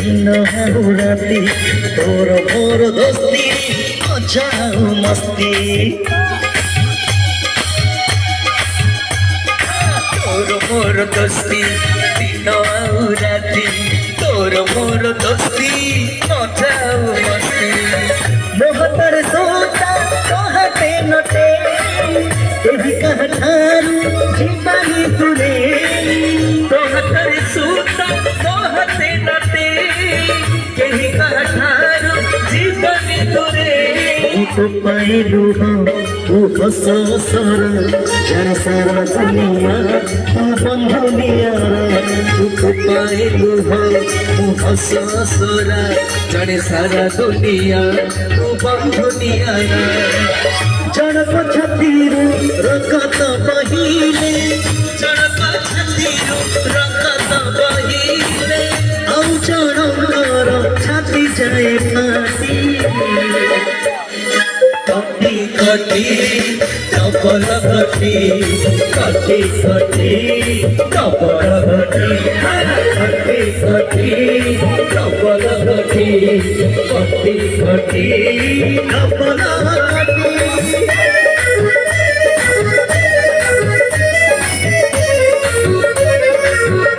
दिन हाउ राती तोर मोर दोस्ती मजा मस्ती तोर मोर दोस्ती दिन हाउ राती तोर मोर दोस्ती मजा मस्ती मोहतर सोता कहते नटे तेरी कह ठारू जीवानी तुरे मोहतर सोता कहते नटे तेरी कह ठारू जीवानी तुरे तो पाइलू तू हस सर जन सारा दुनिया तू बंधुनिया तू पाइलू तू हस सरा जन सारा दुनिया तू बंधुनिया जनक छतीरू रकत बहिले जनक छतीरू रकत बहिले औ जनकर छाती जाए फासी कटी कटी डबल कटी कटी कटी डबल कटी कटी कटी डबल कटी कटी कटी डबल कटी